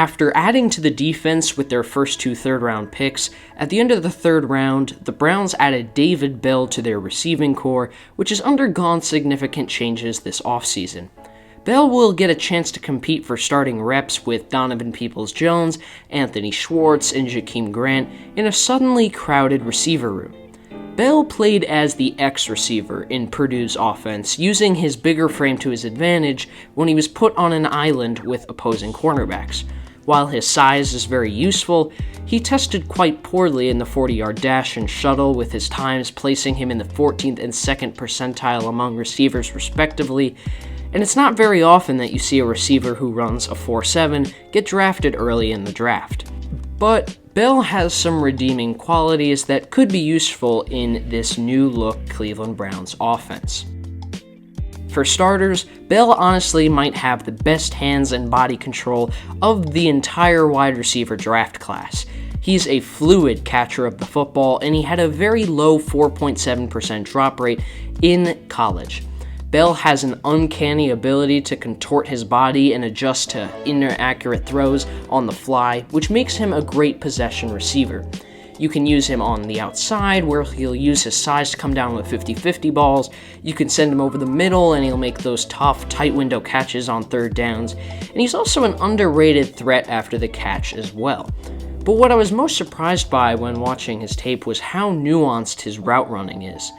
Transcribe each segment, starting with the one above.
After adding to the defense with their first 2 third-round picks, at the end of the 3rd round, the Browns added David Bell to their receiving core, which has undergone significant changes this offseason. Bell will get a chance to compete for starting reps with Donovan Peoples-Jones, Anthony Schwartz, and Jakeem Grant in a suddenly crowded receiver room. Bell played as the X receiver in Purdue's offense, using his bigger frame to his advantage when he was put on an island with opposing cornerbacks. While his size is very useful, he tested quite poorly in the 40-yard dash and shuttle, with his times placing him in the 14th and 2nd percentile among receivers respectively, and it's not very often that you see a receiver who runs a 4.7 get drafted early in the draft. But Bell has some redeeming qualities that could be useful in this new-look Cleveland Browns offense. For starters, Bell honestly might have the best hands and body control of the entire wide receiver draft class. He's a fluid catcher of the football, and he had a very low 4.7% drop rate in college. Bell has an uncanny ability to contort his body and adjust to inaccurate throws on the fly, which makes him a great possession receiver. You can use him on the outside, where he'll use his size to come down with 50-50 balls. You can send him over the middle, and he'll make those tough, tight window catches on 3rd downs. And he's also an underrated threat after the catch as well. But what I was most surprised by when watching his tape was how nuanced his route running is.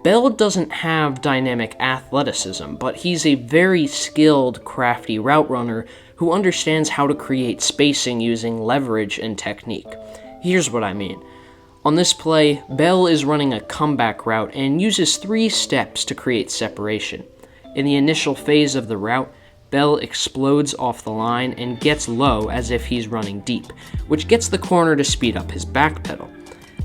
Bell doesn't have dynamic athleticism, but he's a very skilled, crafty route runner who understands how to create spacing using leverage and technique. Here's what I mean. On this play, Bell is running a comeback route and uses 3 steps to create separation. In the initial phase of the route, Bell explodes off the line and gets low as if he's running deep, which gets the corner to speed up his back pedal.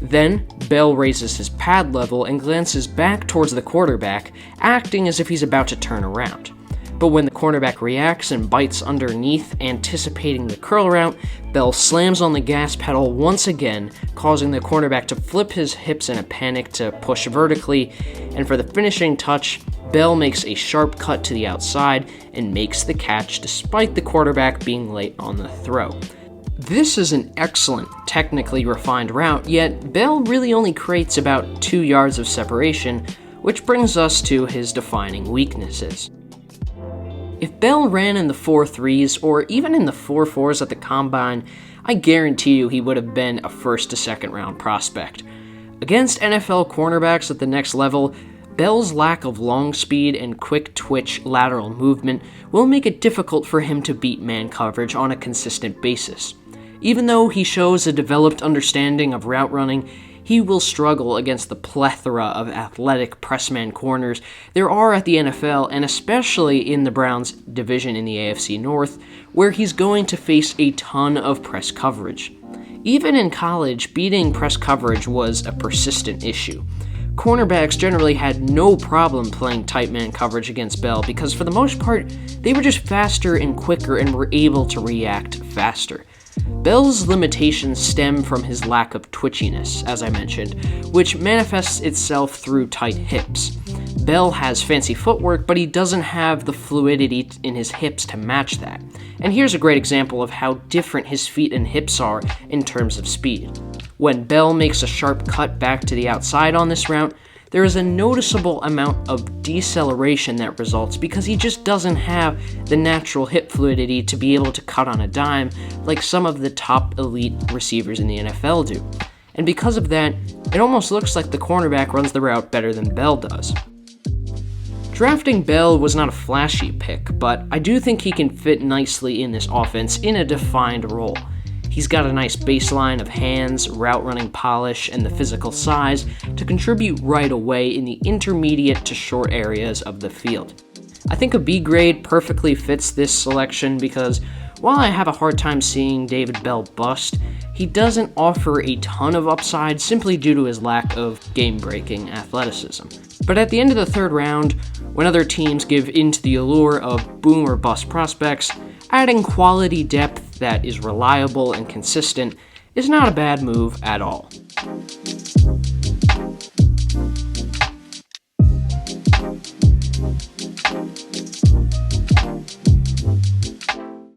Then, Bell raises his pad level and glances back towards the quarterback, acting as if he's about to turn around. But when the cornerback reacts and bites underneath, anticipating the curl route, Bell slams on the gas pedal once again, causing the cornerback to flip his hips in a panic to push vertically, and for the finishing touch, Bell makes a sharp cut to the outside and makes the catch despite the quarterback being late on the throw. This is an excellent, technically refined route, yet Bell really only creates about 2 yards of separation, which brings us to his defining weaknesses. If Bell ran in the 4.3s or even in the 4.4s at the combine, I guarantee you he would have been a 1st to 2nd round prospect. Against NFL cornerbacks at the next level, Bell's lack of long speed and quick twitch lateral movement will make it difficult for him to beat man coverage on a consistent basis. Even though he shows a developed understanding of route running, he will struggle against the plethora of athletic pressman corners there are at the NFL, and especially in the Browns division in the AFC North, where he's going to face a ton of press coverage. Even in college, beating press coverage was a persistent issue. Cornerbacks generally had no problem playing tight man coverage against Bell because for the most part, they were just faster and quicker and were able to react faster. Bell's limitations stem from his lack of twitchiness, as I mentioned, which manifests itself through tight hips. Bell has fancy footwork, but he doesn't have the fluidity in his hips to match that. And here's a great example of how different his feet and hips are in terms of speed. When Bell makes a sharp cut back to the outside on this route, there is a noticeable amount of deceleration that results because he just doesn't have the natural hip fluidity to be able to cut on a dime like some of the top elite receivers in the NFL do. And because of that, it almost looks like the cornerback runs the route better than Bell does. Drafting Bell was not a flashy pick, but I do think he can fit nicely in this offense in a defined role. He's got a nice baseline of hands, route running polish, and the physical size to contribute right away in the intermediate to short areas of the field. I think a B grade perfectly fits this selection because while I have a hard time seeing David Bell bust, he doesn't offer a ton of upside simply due to his lack of game-breaking athleticism. But at the end of the 3rd round, when other teams give in to the allure of boom or bust prospects, adding quality depth that is reliable and consistent is not a bad move at all.